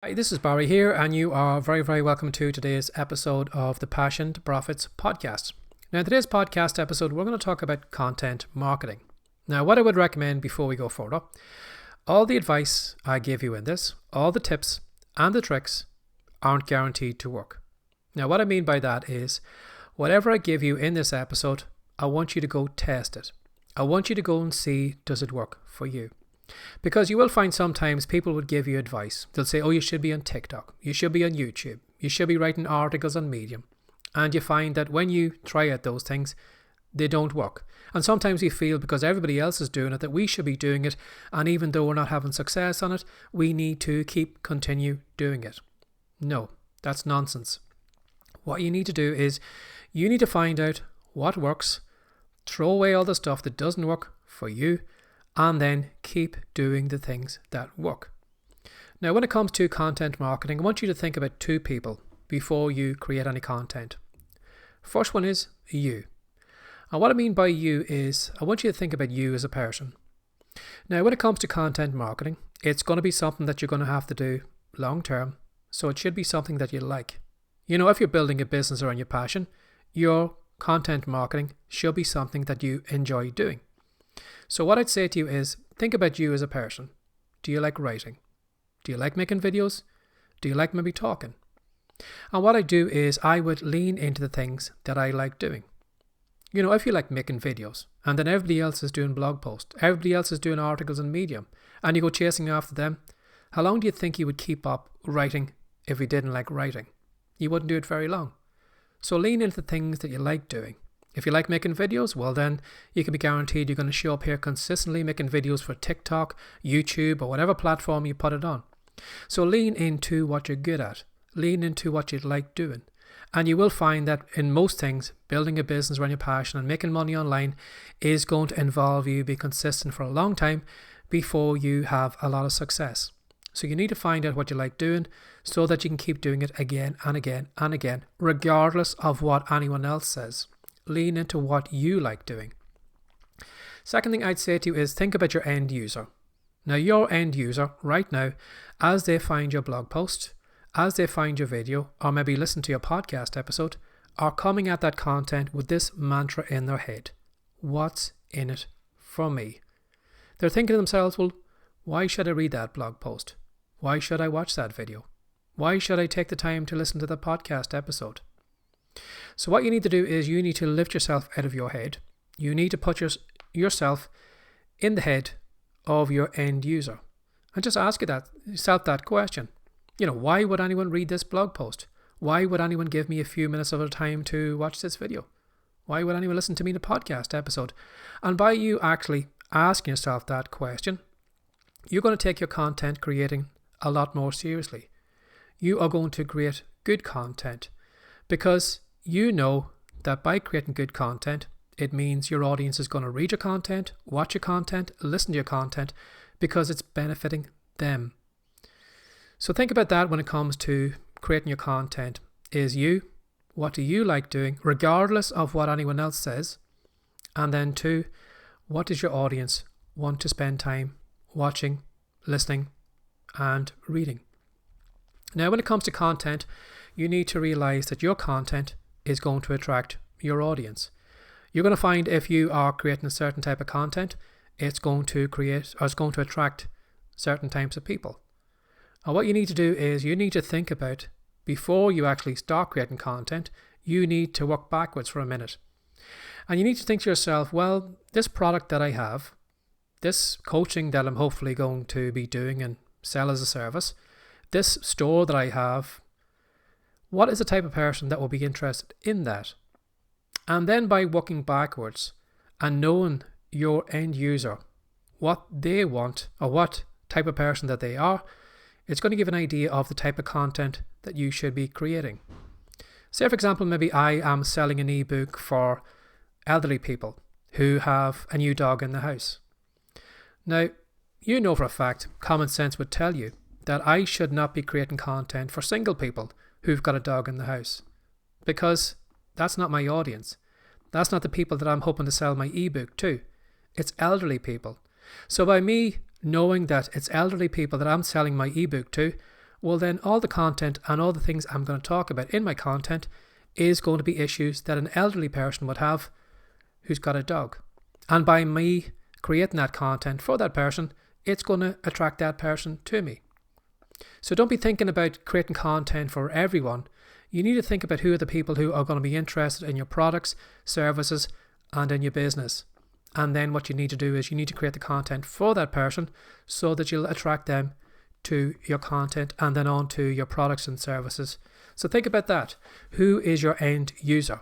Hi, this is Barry here, and you are very, very welcome to today's episode of the Passion to Profits podcast. Now, in today's podcast episode, we're going to talk about content marketing. Now, what I would recommend before we go further, all the advice I give you in this, all the tips and the tricks aren't guaranteed to work. Now, what I mean by that is, whatever I give you in this episode, I want you to go test it. I want you to go and see, does it work for you? Because you will find sometimes people would give you advice. They'll say, oh, you should be on TikTok. You should be on YouTube. You should be writing articles on Medium. And you find that when you try out those things, they don't work. And sometimes we feel because everybody else is doing it that we should be doing it. And even though we're not having success on it, we need to continue doing it. No, that's nonsense. What you need to do is you need to find out what works, throw away all the stuff that doesn't work for you, and then keep doing the things that work. Now, when it comes to content marketing, I want you to think about two people before you create any content. First one is you. And what I mean by you is I want you to think about you as a person. Now, when it comes to content marketing, it's going to be something that you're going to have to do long term. So it should be something that you like. You know, if you're building a business around your passion, your content marketing should be something that you enjoy doing. So what I'd say to you is, think about you as a person. Do you like writing? Do you like making videos? Do you like maybe talking? And what I do is I would lean into the things that I like doing. You know, if you like making videos and then everybody else is doing blog posts, everybody else is doing articles on Medium, and you go chasing after them, how long do you think you would keep up writing if you didn't like writing? You wouldn't do it very long. So lean into the things that you like doing. If you like making videos, well then you can be guaranteed you're going to show up here consistently making videos for TikTok, YouTube, or whatever platform you put it on. So lean into what you're good at. Lean into what you like doing. And you will find that in most things, building a business around your passion and making money online is going to involve you be consistent for a long time before you have a lot of success. So you need to find out what you like doing so that you can keep doing it again and again and again, regardless of what anyone else says. Lean into what you like doing. Second thing I'd say to you is think about your end user. Now, your end user right now, as they find your blog post, as they find your video, or maybe listen to your podcast episode, are coming at that content with this mantra in their head. What's in it for me? They're thinking to themselves, well, why should I read that blog post? Why should I watch that video? Why should I take the time to listen to the podcast episode? So what you need to do is you need to lift yourself out of your head. You need to put yourself in the head of your end user. And just ask yourself that question. You know, why would anyone read this blog post? Why would anyone give me a few minutes of their time to watch this video? Why would anyone listen to me in a podcast episode? And by you actually asking yourself that question, you're going to take your content creating a lot more seriously. You are going to create good content because you know that by creating good content, it means your audience is going to read your content, watch your content, listen to your content because it's benefiting them. So think about that when it comes to creating your content. Is you, what do you like doing regardless of what anyone else says? And then two, what does your audience want to spend time watching, listening and reading? Now when it comes to content, you need to realize that your content is going to attract your audience. You're going to find if you are creating a certain type of content, it's going to attract certain types of people. And what you need to do is you need to think about, before you actually start creating content, you need to work backwards for a minute. And you need to think to yourself, well, this product that I have, this coaching that I'm hopefully going to be doing and sell as a service, this store that I have, what is the type of person that will be interested in that? And then by working backwards and knowing your end user, what they want or what type of person that they are, it's going to give an idea of the type of content that you should be creating. Say, for example, maybe I am selling an ebook for elderly people who have a new dog in the house. Now, you know for a fact, common sense would tell you that I should not be creating content for single people who've got a dog in the house, because that's not my audience. That's not the people that I'm hoping to sell my ebook to. It's elderly people. So by me knowing that it's elderly people that I'm selling my ebook to, well then all the content and all the things I'm going to talk about in my content is going to be issues that an elderly person would have who's got a dog. And by me creating that content for that person, it's going to attract that person to me. So don't be thinking about creating content for everyone. You need to think about who are the people who are going to be interested in your products, services, and in your business. And then what you need to do is you need to create the content for that person so that you'll attract them to your content and then on to your products and services. So think about that. Who is your end user?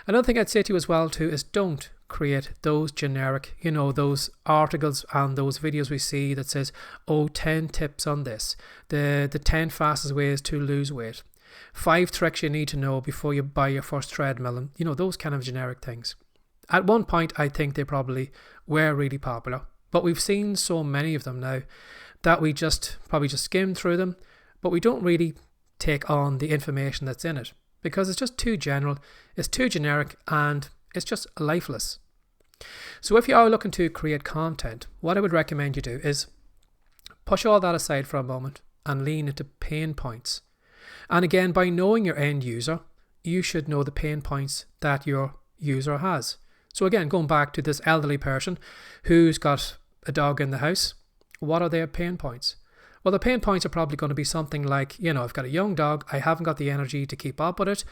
Another thing I'd say to you as well too is don't create those generic, those articles and those videos we see that says, 10 tips on this, the 10 fastest ways to lose weight, 5 tricks you need to know before you buy your first treadmill, and those kind of generic things. At one point, I think they probably were really popular, but we've seen so many of them now that we probably just skim through them, but we don't really take on the information that's in it because it's just too general, it's too generic, and it's just lifeless. So if you are looking to create content, what I would recommend you do is push all that aside for a moment and lean into pain points. And again, by knowing your end user, you should know the pain points that your user has. So again, going back to this elderly person who's got a dog in the house, what are their pain points? Well, the pain points are probably going to be something like, I've got a young dog, I haven't got the energy to keep up with it,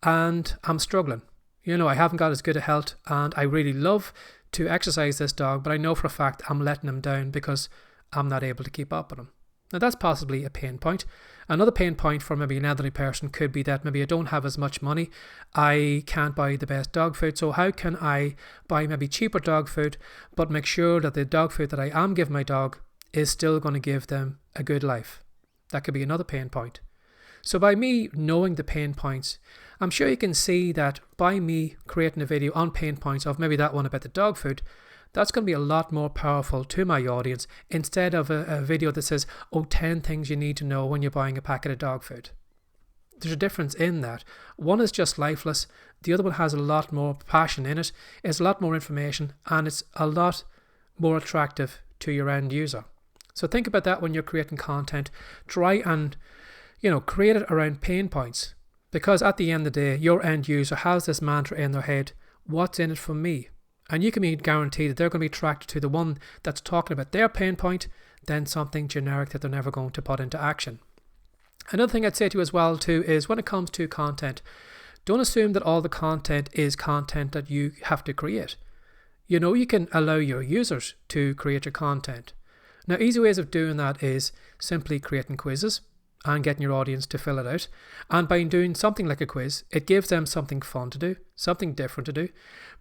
and I'm struggling. I haven't got as good a health, and I really love to exercise this dog, but I know for a fact I'm letting him down because I'm not able to keep up with him. Now that's possibly a pain point. Another pain point for maybe an elderly person could be that maybe I don't have as much money, I can't buy the best dog food, so how can I buy maybe cheaper dog food but make sure that the dog food that I am giving my dog is still going to give them a good life? That could be another pain point. So by me knowing the pain points, I'm sure you can see that by me creating a video on pain points of maybe that one about the dog food, that's going to be a lot more powerful to my audience instead of a video that says, 10 things you need to know when you're buying a packet of dog food. There's a difference in that. One is just lifeless. The other one has a lot more passion in it. It's a lot more information, and it's a lot more attractive to your end user. So think about that when you're creating content. Try and, create it around pain points, because at the end of the day, your end user has this mantra in their head, what's in it for me? And you can be guaranteed that they're going to be attracted to the one that's talking about their pain point than something generic that they're never going to put into action. Another thing I'd say to you as well too is when it comes to content, don't assume that all the content is content that you have to create. You can allow your users to create your content. Now, easy ways of doing that is simply creating quizzes and getting your audience to fill it out. And by doing something like a quiz, it gives them something fun to do, something different to do.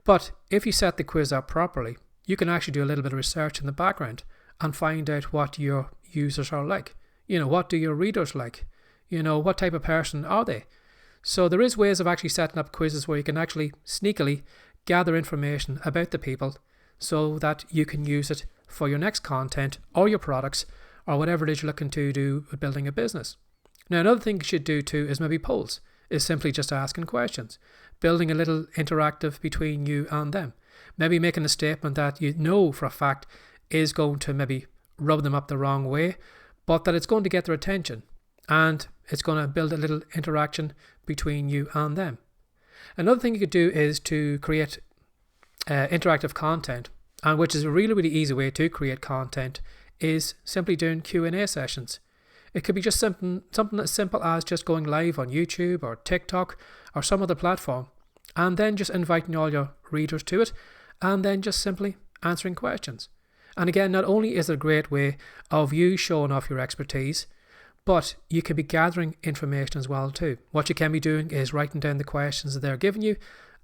But if you set the quiz up properly, you can actually do a little bit of research in the background and find out what your users are like. What do your readers like? What type of person are they? So there is ways of actually setting up quizzes where you can actually sneakily gather information about the people so that you can use it for your next content or your products or whatever it is you're looking to do with building a business. Now, another thing you should do too is maybe polls, is simply just asking questions, building a little interactive between you and them. Maybe making a statement that you know for a fact is going to maybe rub them up the wrong way, but that it's going to get their attention and it's going to build a little interaction between you and them. Another thing you could do is to create interactive content, and which is a really, really easy way to create content, is simply doing Q&A sessions. It could be just something as simple as just going live on YouTube or TikTok or some other platform, and then just inviting all your readers to it, and then just simply answering questions. And again, not only is it a great way of you showing off your expertise, but you can be gathering information as well too. What you can be doing is writing down the questions that they're giving you,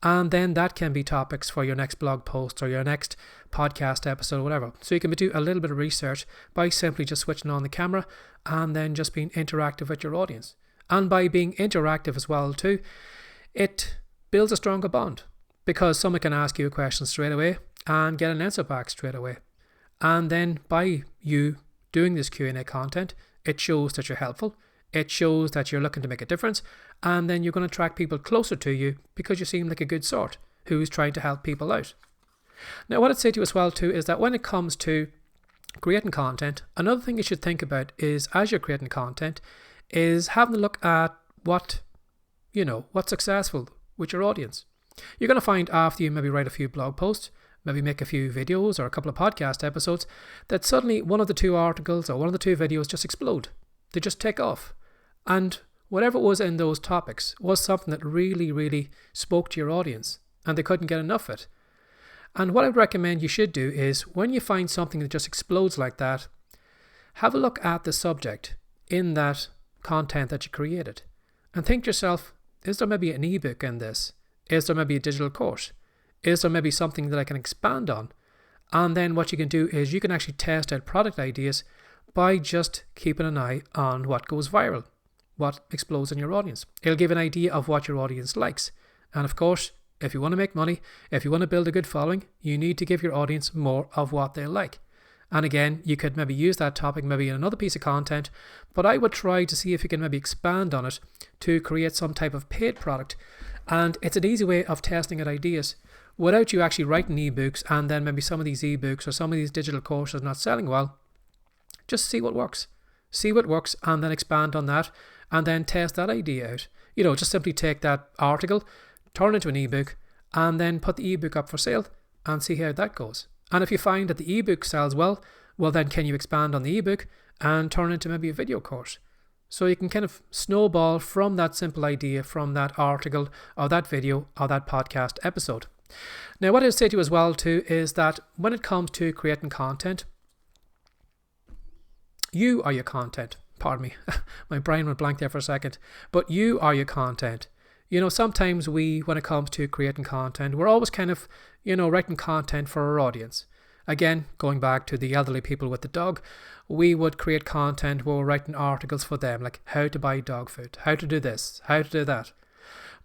and then that can be topics for your next blog post or your next podcast episode or whatever. So you can do a little bit of research by simply just switching on the camera and then just being interactive with your audience. And by being interactive as well too, it builds a stronger bond, because someone can ask you a question straight away and get an answer back straight away. And then by you doing this Q&A content, it shows that you're helpful. It shows that you're looking to make a difference, and then you're going to attract people closer to you because you seem like a good sort who's trying to help people out. Now, what I'd say to you as well too is that when it comes to creating content, another thing you should think about is, as you're creating content, is having a look at what's successful with your audience. You're going to find after you maybe write a few blog posts, maybe make a few videos or a couple of podcast episodes, that suddenly one of the two articles or one of the two videos just explode. They just take off. And whatever was in those topics was something that really, really spoke to your audience and they couldn't get enough of it. And what I'd recommend you should do is, when you find something that just explodes like that, have a look at the subject in that content that you created and think to yourself, is there maybe an ebook in this? Is there maybe a digital course? Is there maybe something that I can expand on? And then what you can do is you can actually test out product ideas by just keeping an eye on what goes viral, what explodes in your audience. It'll give an idea of what your audience likes. And of course, if you want to make money, if you want to build a good following, you need to give your audience more of what they like. And again, you could maybe use that topic maybe in another piece of content, but I would try to see if you can maybe expand on it to create some type of paid product. And it's an easy way of testing out ideas without you actually writing ebooks, and then maybe some of these ebooks or some of these digital courses not selling well. Just see what works. See what works and then expand on that and then test that idea out. Just simply take that article, turn it into an ebook, and then put the ebook up for sale and see how that goes. And if you find that the ebook sells well, then can you expand on the ebook and turn it into maybe a video course? So you can kind of snowball from that simple idea, from that article or that video or that podcast episode. Now, what I'd say to you as well too is that when it comes to creating content, you are your content. Pardon me, my brain went blank there for a second. But you are your content. Sometimes when it comes to creating content, we're always kind of, writing content for our audience. Again, going back to the elderly people with the dog, we would create content where we're writing articles for them, like how to buy dog food, how to do this, how to do that.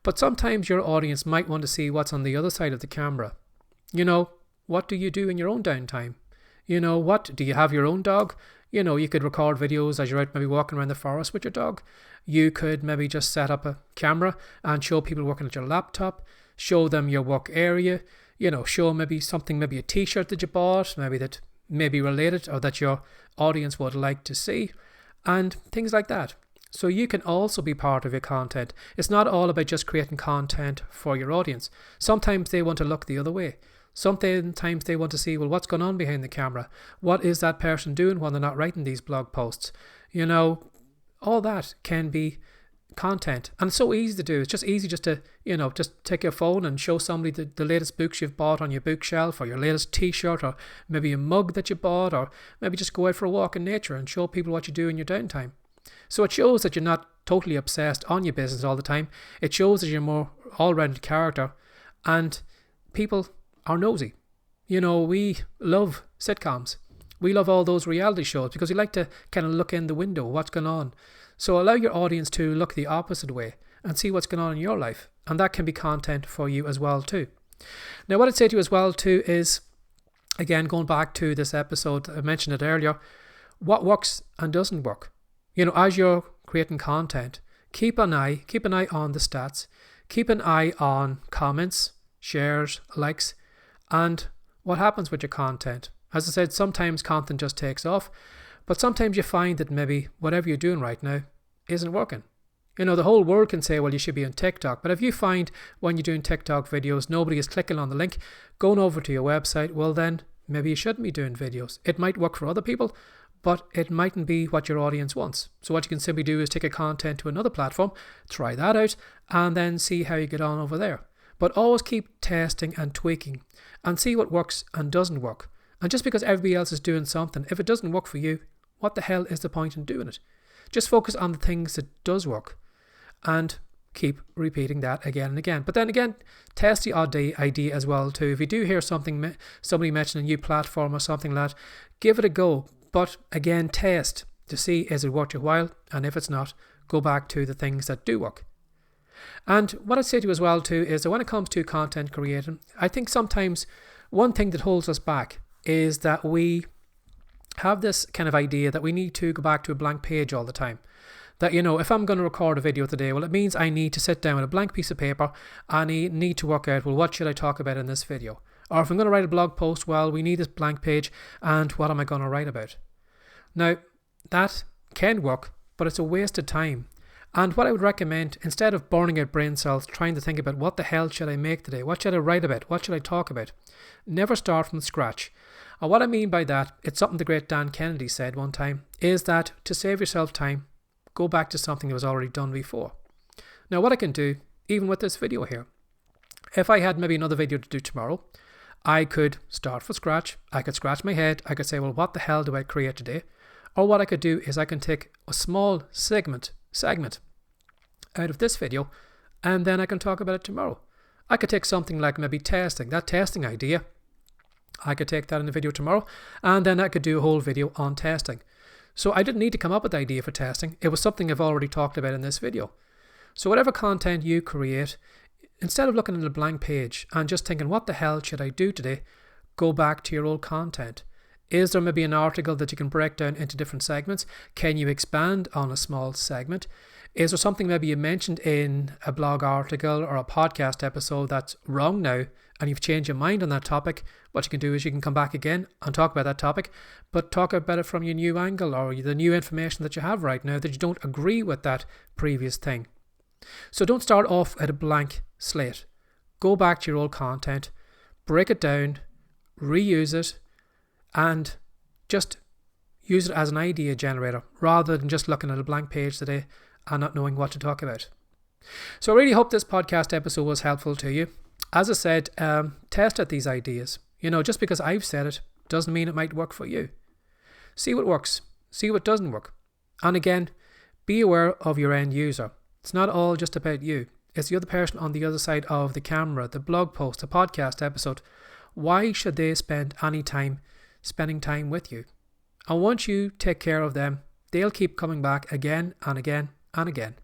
But sometimes your audience might want to see what's on the other side of the camera. What do you do in your own downtime? What do you have your own dog? You could record videos as you're out maybe walking around the forest with your dog. You could maybe just set up a camera and show people working at your laptop, show them your work area, show maybe something, maybe a t-shirt that you bought, maybe that may be related or that your audience would like to see, and things like that. So you can also be part of your content. It's not all about just creating content for your audience. Sometimes they want to look the other way. Sometimes they want to see, what's going on behind the camera? What is that person doing when they're not writing these blog posts? All that can be content. And it's so easy to do. It's just easy just to, just take your phone and show somebody the latest books you've bought on your bookshelf, or your latest t-shirt, or maybe a mug that you bought, or maybe just go out for a walk in nature and show people what you do in your downtime. So it shows that you're not totally obsessed on your business all the time. It shows that you're more all-rounded character, and people are nosy. We love sitcoms. We love all those reality shows because we like to kind of look in the window, what's going on. So allow your audience to look the opposite way and see what's going on in your life. And that can be content for you as well too. Now, what I'd say to you as well too is, again, going back to this episode, I mentioned it earlier, what works and doesn't work. As you're creating content, keep an eye on the stats, keep an eye on comments, shares, likes, and what happens with your content. As I said, sometimes content just takes off, but sometimes you find that maybe whatever you're doing right now isn't working. The whole world can say, you should be on TikTok, but if you find when you're doing TikTok videos, nobody is clicking on the link, going over to your website, then maybe you shouldn't be doing videos. It might work for other people, but it mightn't be what your audience wants. So what you can simply do is take a content to another platform, try that out, and then see how you get on over there. But always keep testing and tweaking and see what works and doesn't work. And just because everybody else is doing something, if it doesn't work for you, what the hell is the point in doing it? Just focus on the things that does work and keep repeating that again and again. But then again, test the odd idea as well too. If you do hear somebody mention a new platform or something like that, give it a go. But again, test to see, is it worth your while? And if it's not, go back to the things that do work. And what I'd say to you as well too is that when it comes to content creating, I think sometimes one thing that holds us back is that we have this kind of idea that we need to go back to a blank page all the time. That, if I'm going to record a video today, it means I need to sit down with a blank piece of paper and I need to work out, what should I talk about in this video? Or if I'm going to write a blog post, well, we need this blank page, and what am I going to write about? Now, that can work, but it's a waste of time. And what I would recommend, instead of burning out brain cells trying to think about what the hell should I make today, what should I write about, what should I talk about, never start from scratch. And what I mean by that, it's something the great Dan Kennedy said one time, is that to save yourself time, go back to something that was already done before. Now, what I can do, even with this video here, if I had maybe another video to do tomorrow, I could start from scratch. I could scratch my head. I could say, well, what the hell do I create today? Or what I could do is I can take a small segment out of this video, and then I can talk about it tomorrow. I could take something like maybe testing, that testing idea. I could take that in the video tomorrow, and then I could do a whole video on testing. So I didn't need to come up with the idea for testing. It was something I've already talked about in this video. So whatever content you create, instead of looking at a blank page and just thinking, what the hell should I do today? Go back to your old content. Is there maybe an article that you can break down into different segments? Can you expand on a small segment? Is there something maybe you mentioned in a blog article or a podcast episode that's wrong now, and you've changed your mind on that topic? What you can do is you can come back again and talk about that topic, but talk about it from your new angle or the new information that you have right now that you don't agree with that previous thing. So don't start off at a blank slate. Go back to your old content, break it down, reuse it, and just use it as an idea generator rather than just looking at a blank page today and not knowing what to talk about. So I really hope this podcast episode was helpful to you. As I said, test out these ideas. Just because I've said it doesn't mean it might work for you. See what works, see what doesn't work. And again, be aware of your end user. It's not all just about you. It's the other person on the other side of the camera, the blog post, the podcast episode. Why should they spend any time spending time with you? And once you take care of them, they'll keep coming back again and again and again.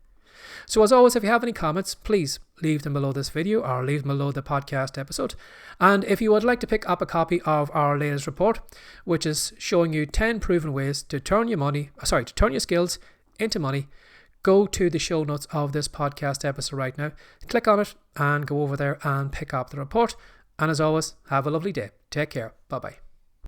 So as always, if you have any comments, please leave them below this video or leave them below the podcast episode. And if you would like to pick up a copy of our latest report, which is showing you 10 proven ways to turn your skills into money, go to the show notes of this podcast episode right now, click on it and go over there and pick up the report. And as always, have a lovely day. Take care. Bye-bye.